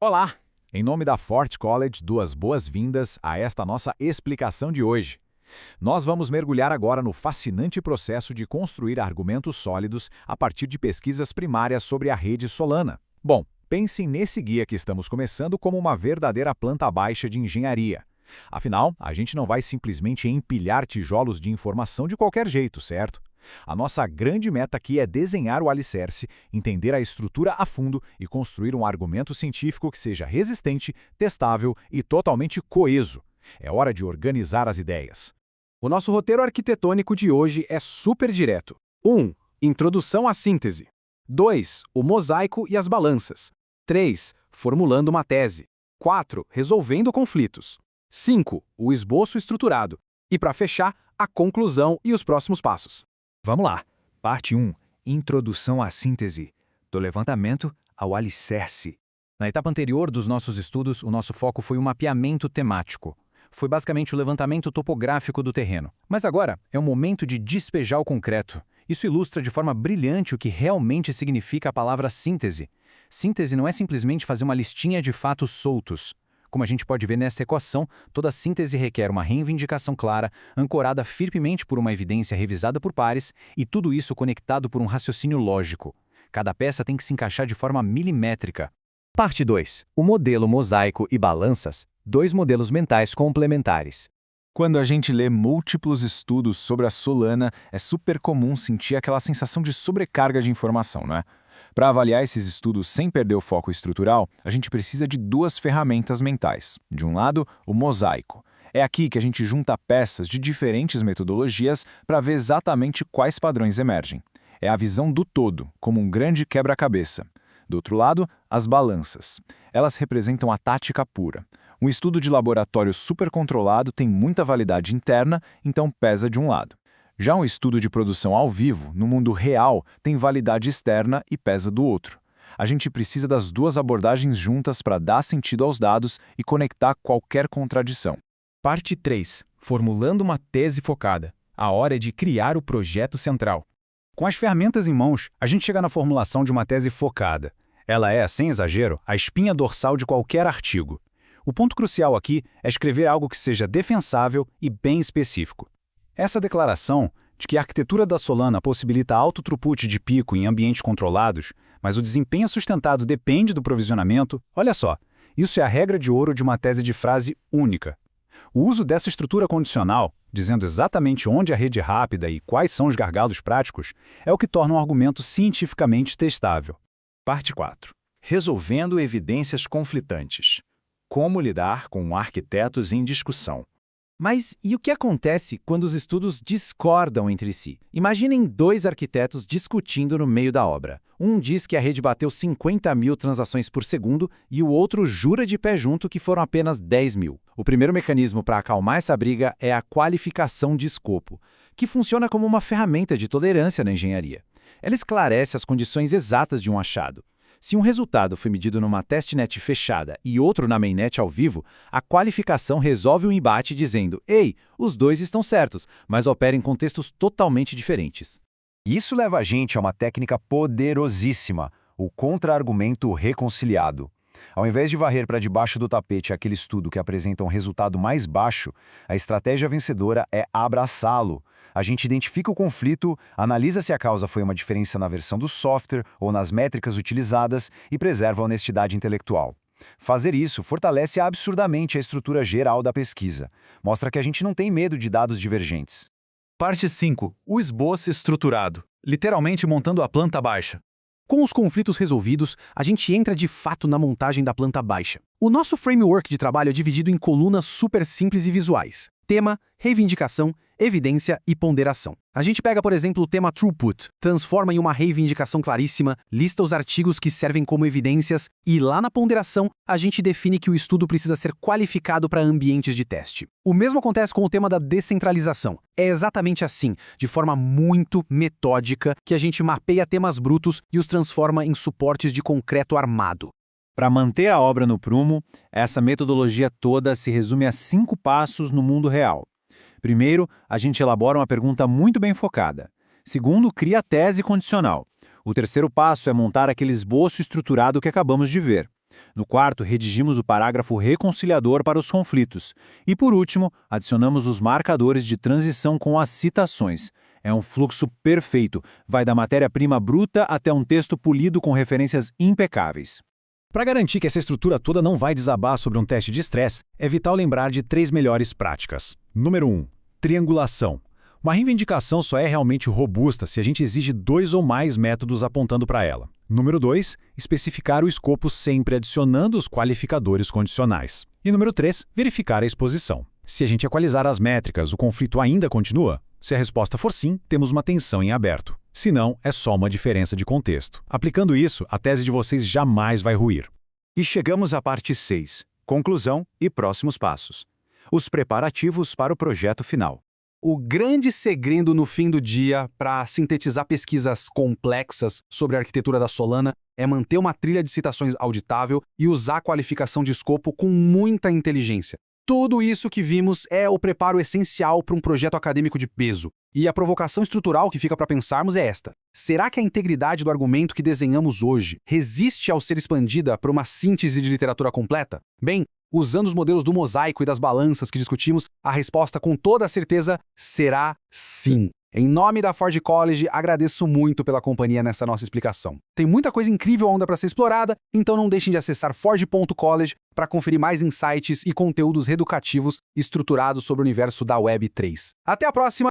Olá! Em nome da Fort College, duas boas-vindas a esta nossa explicação de hoje. Nós vamos mergulhar agora no fascinante processo de construir argumentos sólidos a partir de pesquisas primárias sobre a rede Solana. Bom, pensem nesse guia que estamos começando como uma verdadeira planta baixa de engenharia. Afinal, a gente não vai simplesmente empilhar tijolos de informação de qualquer jeito, certo? A nossa grande meta aqui é desenhar o alicerce, entender a estrutura a fundo e construir um argumento científico que seja resistente, testável e totalmente coeso. É hora de organizar as ideias. O nosso roteiro arquitetônico de hoje é super direto. 1. Introdução à síntese. 2. O mosaico e as balanças. 3. Formulando uma tese. 4. Resolvendo conflitos. 5. O esboço estruturado. E, para fechar, a conclusão e os próximos passos. Vamos lá. Parte 1. Introdução à síntese. Do levantamento ao alicerce. Na etapa anterior dos nossos estudos, o nosso foco foi o mapeamento temático. Foi basicamente o levantamento topográfico do terreno. Mas agora é o momento de despejar o concreto. Isso ilustra de forma brilhante o que realmente significa a palavra síntese. Síntese não é simplesmente fazer uma listinha de fatos soltos. Como a gente pode ver nesta equação, toda síntese requer uma reivindicação clara, ancorada firmemente por uma evidência revisada por pares, e tudo isso conectado por um raciocínio lógico. Cada peça tem que se encaixar de forma milimétrica. Parte 2. O modelo mosaico e balanças, dois modelos mentais complementares. Quando a gente lê múltiplos estudos sobre a Solana, é super comum sentir aquela sensação de sobrecarga de informação, não é? Para avaliar esses estudos sem perder o foco estrutural, a gente precisa de duas ferramentas mentais. De um lado, o mosaico. É aqui que a gente junta peças de diferentes metodologias para ver exatamente quais padrões emergem. É a visão do todo, como um grande quebra-cabeça. Do outro lado, as balanças. Elas representam a tática pura. Um estudo de laboratório super controlado tem muita validade interna, então pesa de um lado. Já um estudo de produção ao vivo, no mundo real, tem validade externa e pesa do outro. A gente precisa das duas abordagens juntas para dar sentido aos dados e conectar qualquer contradição. Parte 3. Formulando uma tese focada. A hora é de criar o projeto central. Com as ferramentas em mãos, a gente chega na formulação de uma tese focada. Ela é, sem exagero, a espinha dorsal de qualquer artigo. O ponto crucial aqui é escrever algo que seja defensável e bem específico. Essa declaração de que a arquitetura da Solana possibilita alto throughput de pico em ambientes controlados, mas o desempenho sustentado depende do provisionamento, olha só, isso é a regra de ouro de uma tese de frase única. O uso dessa estrutura condicional, dizendo exatamente onde a rede é rápida e quais são os gargalos práticos, é o que torna um argumento cientificamente testável. Parte 4. Resolvendo evidências conflitantes. Como lidar com arquitetos em discussão. Mas e o que acontece quando os estudos discordam entre si? Imaginem dois arquitetos discutindo no meio da obra. Um diz que a rede bateu 50 mil transações por segundo e o outro jura de pé junto que foram apenas 10 mil. O primeiro mecanismo para acalmar essa briga é a qualificação de escopo, que funciona como uma ferramenta de tolerância na engenharia. Ela esclarece as condições exatas de um achado. Se um resultado foi medido numa testnet fechada e outro na mainnet ao vivo, a qualificação resolve o embate dizendo: "Ei, os dois estão certos, mas operam em contextos totalmente diferentes." Isso leva a gente a uma técnica poderosíssima, o contra-argumento reconciliado. Ao invés de varrer para debaixo do tapete aquele estudo que apresenta um resultado mais baixo, a estratégia vencedora é abraçá-lo. A gente identifica o conflito, analisa se a causa foi uma diferença na versão do software ou nas métricas utilizadas e preserva a honestidade intelectual. Fazer isso fortalece absurdamente a estrutura geral da pesquisa. Mostra que a gente não tem medo de dados divergentes. Parte 5. O esboço estruturado. Literalmente montando a planta baixa. Com os conflitos resolvidos, a gente entra de fato na montagem da planta baixa. O nosso framework de trabalho é dividido em colunas super simples e visuais: tema, reivindicação, evidência e ponderação. A gente pega, por exemplo, o tema throughput, transforma em uma reivindicação claríssima, lista os artigos que servem como evidências e lá na ponderação a gente define que o estudo precisa ser qualificado para ambientes de teste. O mesmo acontece com o tema da descentralização. É exatamente assim, de forma muito metódica, que a gente mapeia temas brutos e os transforma em suportes de concreto armado. Para manter a obra no prumo, essa metodologia toda se resume a 5 passos no mundo real. Primeiro, a gente elabora uma pergunta muito bem focada. Segundo, cria a tese condicional. O terceiro passo é montar aquele esboço estruturado que acabamos de ver. No quarto, redigimos o parágrafo reconciliador para os conflitos. E, por último, adicionamos os marcadores de transição com as citações. É um fluxo perfeito, vai da matéria-prima bruta até um texto polido com referências impecáveis. Para garantir que essa estrutura toda não vai desabar sobre um teste de estresse, é vital lembrar de 3 melhores práticas. Número 1. Triangulação. Uma reivindicação só é realmente robusta se a gente exige 2 ou mais métodos apontando para ela. Número 2. Especificar o escopo sempre adicionando os qualificadores condicionais. E número 3. Verificar a exposição. Se a gente equalizar as métricas, o conflito ainda continua? Se a resposta for sim, temos uma tensão em aberto. Se não, é só uma diferença de contexto. Aplicando isso, a tese de vocês jamais vai ruir. E chegamos à parte 6, conclusão e próximos passos. Os preparativos para o projeto final. O grande segredo no fim do dia para sintetizar pesquisas complexas sobre a arquitetura da Solana é manter uma trilha de citações auditável e usar a qualificação de escopo com muita inteligência. Tudo isso que vimos é o preparo essencial para um projeto acadêmico de peso. E a provocação estrutural que fica para pensarmos é esta. Será que a integridade do argumento que desenhamos hoje resiste ao ser expandida para uma síntese de literatura completa? Bem, usando os modelos do mosaico e das balanças que discutimos, a resposta com toda certeza será sim. Em nome da Ford College, agradeço muito pela companhia nessa nossa explicação. Tem muita coisa incrível ainda para ser explorada, então não deixem de acessar ford.college para conferir mais insights e conteúdos reeducativos estruturados sobre o universo da Web 3. Até a próxima!